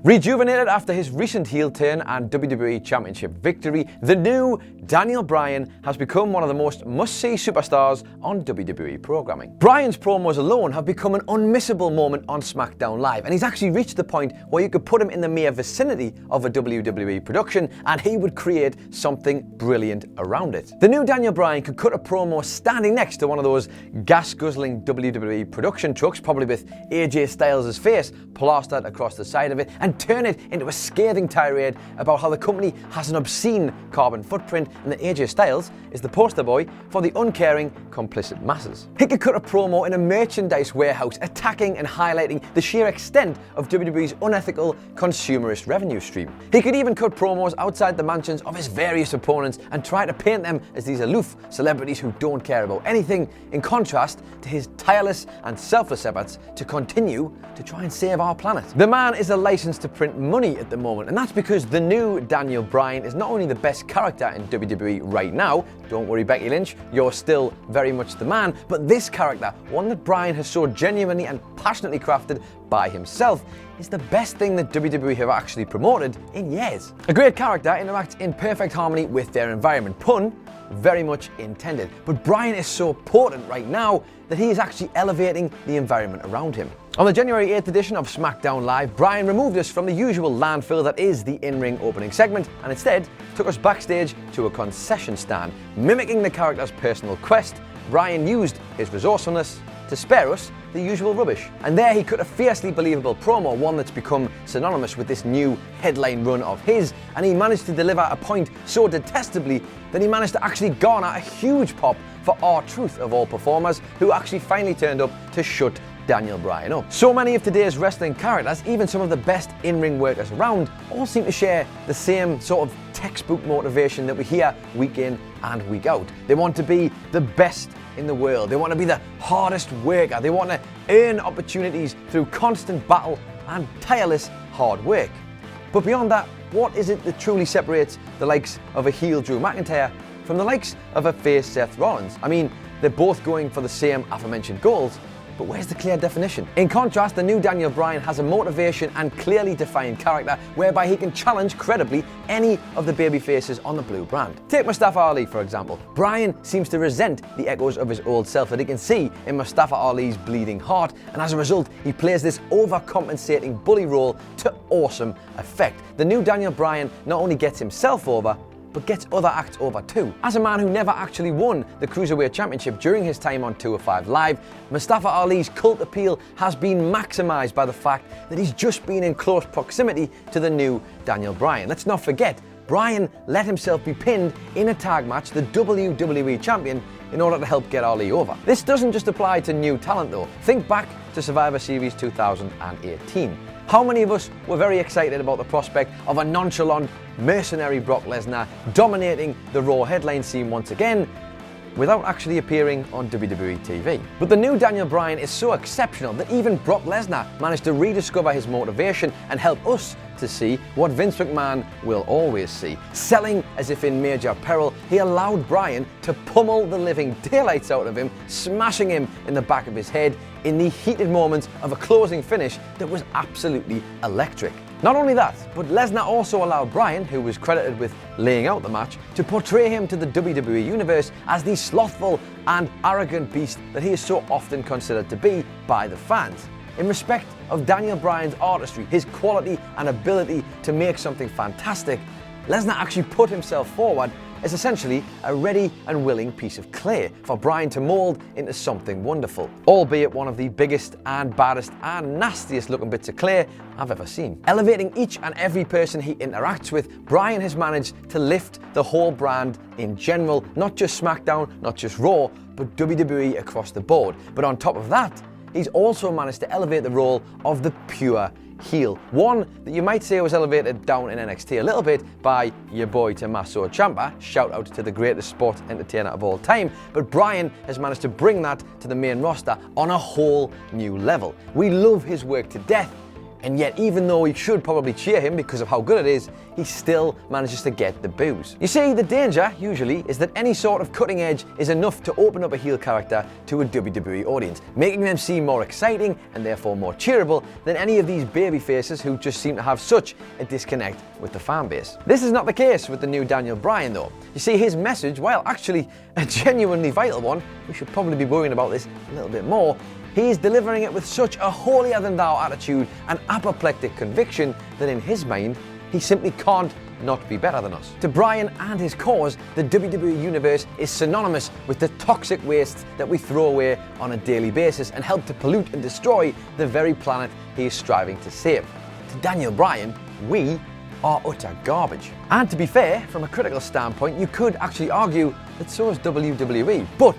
Rejuvenated after his recent heel turn and WWE Championship victory, the new Daniel Bryan has become one of the most must-see superstars on WWE programming. Bryan's promos alone have become an unmissable moment on SmackDown Live, and he's actually reached the point where you could put him in the mere vicinity of a WWE production and he would create something brilliant around it. The new Daniel Bryan could cut a promo standing next to one of those gas-guzzling WWE production trucks, probably with AJ Styles' face plastered across the side of it, and turn it into a scathing tirade about how the company has an obscene carbon footprint and that AJ Styles is the poster boy for the uncaring, complicit masses. He could cut a promo in a merchandise warehouse attacking and highlighting the sheer extent of WWE's unethical, consumerist revenue stream. He could even cut promos outside the mansions of his various opponents and try to paint them as these aloof celebrities who don't care about anything, in contrast to his tireless and selfless efforts to continue to try and save our planet. The man is a license to print money at the moment, and that's because the new Daniel Bryan is not only the best character in WWE right now, don't worry Becky Lynch, you're still very much the man, but this character, one that Bryan has so genuinely and passionately crafted by himself, is the best thing that WWE have actually promoted in years. A great character interacts in perfect harmony with their environment. Pun very much intended. But Bryan is so potent right now that he is actually elevating the environment around him. On the January 8th edition of SmackDown Live, Bryan removed us from the usual landfill that is the in-ring opening segment and instead took us backstage to a concession stand. Mimicking the character's personal quest, Bryan used his resourcefulness to spare us the usual rubbish. And there he cut a fiercely believable promo, one that's become synonymous with this new headline run of his, and he managed to deliver a point so detestably that he managed to actually garner a huge pop for R-Truth of all performers, who actually finally turned up to shut Daniel Bryan up. So many of today's wrestling characters, even some of the best in-ring workers around, all seem to share the same sort of textbook motivation that we hear week in and week out. They want to be the best in the world. They want to be the hardest worker. They want to earn opportunities through constant battle and tireless hard work. But beyond that, what is it that truly separates the likes of a heel Drew McIntyre from the likes of a face Seth Rollins? I mean, they're both going for the same aforementioned goals, but where's the clear definition? In contrast, the new Daniel Bryan has a motivation and clearly defined character whereby he can challenge credibly any of the babyfaces on the blue brand. Take Mustafa Ali, for example. Bryan seems to resent the echoes of his old self that he can see in Mustafa Ali's bleeding heart, and as a result, he plays this overcompensating bully role to awesome effect. The new Daniel Bryan not only gets himself over, but gets other acts over too. As a man who never actually won the Cruiserweight Championship during his time on 205 Live, Mustafa Ali's cult appeal has been maximised by the fact that he's just been in close proximity to the new Daniel Bryan. Let's not forget, Bryan let himself be pinned in a tag match, the WWE Champion, in order to help get Ali over. This doesn't just apply to new talent though. Think back to Survivor Series 2018. How many of us were very excited about the prospect of a nonchalant, mercenary Brock Lesnar dominating the Raw headline scene once again, without actually appearing on WWE TV? But the new Daniel Bryan is so exceptional that even Brock Lesnar managed to rediscover his motivation and help us to see what Vince McMahon will always see. Selling as if in major peril, he allowed Bryan to pummel the living daylights out of him, smashing him in the back of his head in the heated moments of a closing finish that was absolutely electric. Not only that, but Lesnar also allowed Bryan, who was credited with laying out the match, to portray him to the WWE Universe as the slothful and arrogant beast that he is so often considered to be by the fans. In respect of Daniel Bryan's artistry, his quality and ability to make something fantastic, Lesnar actually put himself forward as essentially a ready and willing piece of clay for Bryan to mould into something wonderful, albeit one of the biggest and baddest and nastiest looking bits of clay I've ever seen. Elevating each and every person he interacts with, Bryan has managed to lift the whole brand in general, not just SmackDown, not just Raw, but WWE across the board. But on top of that, he's also managed to elevate the role of the pure heel. One that you might say was elevated down in NXT a little bit by your boy Tommaso Ciampa, shout out to the greatest sports entertainer of all time, but Bryan has managed to bring that to the main roster on a whole new level. We love his work to death, And yet, even though we should probably cheer him because of how good it is, he still manages to get the boos. You see, the danger, usually, is that any sort of cutting edge is enough to open up a heel character to a WWE audience, making them seem more exciting and therefore more cheerable than any of these baby faces who just seem to have such a disconnect with the fan base. This is not the case with the new Daniel Bryan though. You see, his message, while actually a genuinely vital one, we should probably be worrying about this a little bit more, he is delivering it with such a holier-than-thou attitude and apoplectic conviction that in his mind, he simply can't not be better than us. To Bryan and his cause, the WWE Universe is synonymous with the toxic wastes that we throw away on a daily basis and help to pollute and destroy the very planet he is striving to save. To Daniel Bryan, we are utter garbage. And to be fair, from a critical standpoint, you could actually argue that so is WWE. But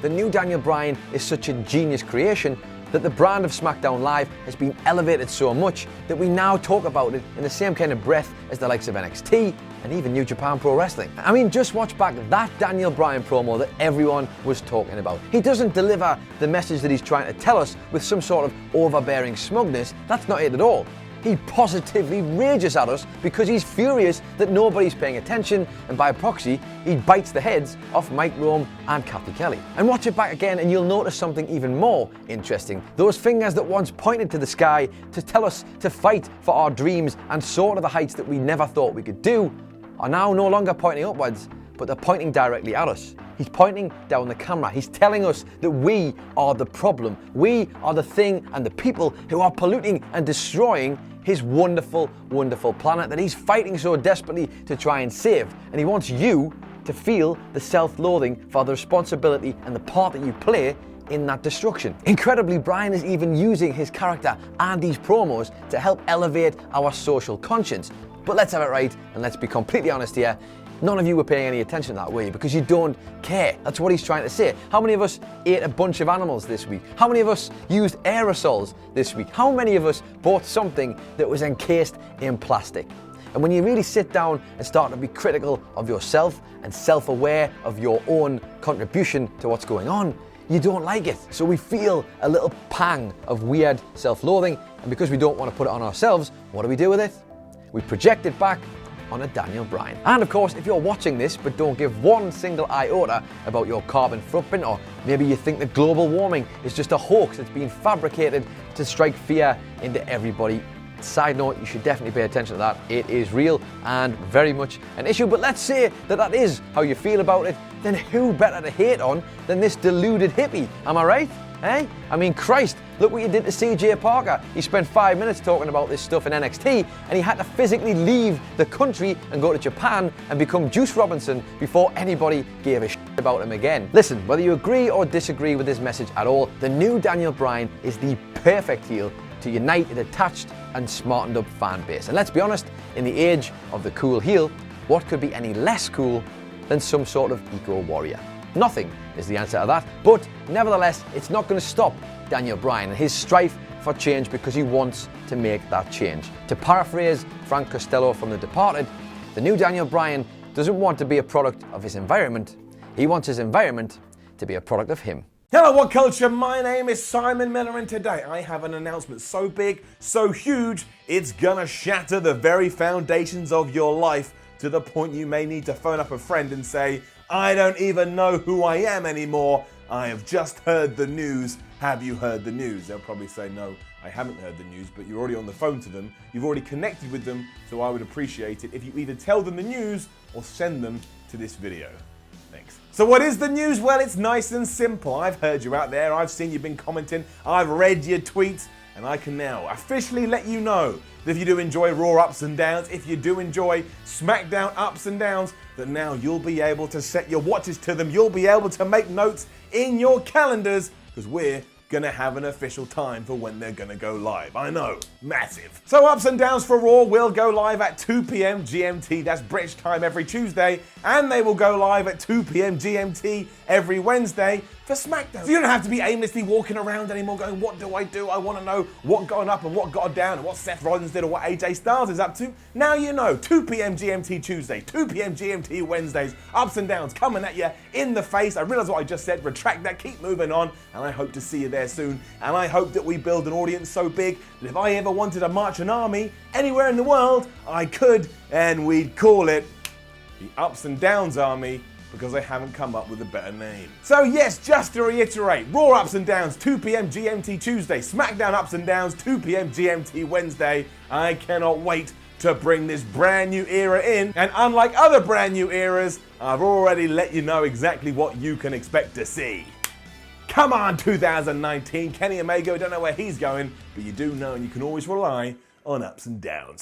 the new Daniel Bryan is such a genius creation that the brand of SmackDown Live has been elevated so much that we now talk about it in the same kind of breath as the likes of NXT and even New Japan Pro Wrestling. I mean, just watch back that Daniel Bryan promo that everyone was talking about. He doesn't deliver the message that he's trying to tell us with some sort of overbearing smugness. That's not it at all. He positively rages at us because he's furious that nobody's paying attention, and by proxy, he bites the heads off Mike Rome and Kathy Kelly. And watch it back again and you'll notice something even more interesting. Those fingers that once pointed to the sky to tell us to fight for our dreams and soar to the heights that we never thought we could do are now no longer pointing upwards, but they're pointing directly at us. He's pointing down the camera. He's telling us that we are the problem. We are the thing and the people who are polluting and destroying his wonderful, wonderful planet that he's fighting so desperately to try and save. And he wants you to feel the self-loathing for the responsibility and the part that you play in that destruction. Incredibly, Bryan is even using his character and these promos to help elevate our social conscience. But let's have it right, and let's be completely honest here. None of you were paying any attention that way because you don't care. That's what he's trying to say. How many of us ate a bunch of animals this week? How many of us used aerosols this week? How many of us bought something that was encased in plastic? And when you really sit down and start to be critical of yourself and self-aware of your own contribution to what's going on, you don't like it. So we feel a little pang of weird self-loathing, and because we don't want to put it on ourselves, what do we do with it? We project it back on a Daniel Bryan. And of course, if you're watching this but don't give one single iota about your carbon footprint, or maybe you think that global warming is just a hoax that's been fabricated to strike fear into everybody, side note, you should definitely pay attention to that. It is real and very much an issue. But let's say that that is how you feel about it, then who better to hate on than this deluded hippie? Am I right? Eh? I mean, Christ, look what you did to CJ Parker. He spent 5 minutes talking about this stuff in NXT, and he had to physically leave the country and go to Japan and become Juice Robinson before anybody gave a shit about him again. Listen, whether you agree or disagree with this message at all, the new Daniel Bryan is the perfect heel to unite a detached and smartened up fan base. And let's be honest, in the age of the cool heel, what could be any less cool than some sort of eco-warrior? Nothing is the answer to that, but nevertheless, it's not going to stop Daniel Bryan and his strife for change because he wants to make that change. To paraphrase Frank Costello from The Departed, the new Daniel Bryan doesn't want to be a product of his environment, he wants his environment to be a product of him. Hello, What Culture? My name is Simon Miller, and today I have an announcement so big, so huge, it's gonna shatter the very foundations of your life to the point you may need to phone up a friend and say, I don't even know who I am anymore. I have just heard the news. Have you heard the news? They'll probably say, no, I haven't heard the news, but you're already on the phone to them. You've already connected with them, so I would appreciate it if you either tell them the news or send them to this video. Thanks. So what is the news? Well, it's nice and simple. I've heard you out there. I've seen you've been commenting. I've read your tweets, and I can now officially let you know that if you do enjoy Raw ups and downs, if you do enjoy SmackDown ups and downs, that now you'll be able to set your watches to them. You'll be able to make notes in your calendars because we're going to have an official time for when they're going to go live. I know, massive. So ups and downs for Raw will go live at 2 p.m. GMT, that's British time every Tuesday, and they will go live at 2 p.m. GMT every Wednesday. for SmackDown. So you don't have to be aimlessly walking around anymore going, what do? I want to know what got up and what got down and what Seth Rollins did or what AJ Styles is up to. Now you know. 2 p.m. GMT Tuesday, 2 p.m. GMT Wednesdays, ups and downs coming at you in the face. I realize what I just said, retract that, keep moving on, and I hope to see you there soon. And I hope that we build an audience so big that if I ever wanted to march an army anywhere in the world, I could, and we'd call it the Ups and Downs Army, because I haven't come up with a better name. So yes, just to reiterate, Raw Ups and Downs, 2 p.m. GMT Tuesday, SmackDown Ups and Downs, 2 p.m. GMT Wednesday. I cannot wait to bring this brand new era in, and unlike other brand new eras, I've already let you know exactly what you can expect to see. Come on, 2019, Kenny Omega, we don't know where he's going, but you do know and you can always rely on ups and downs.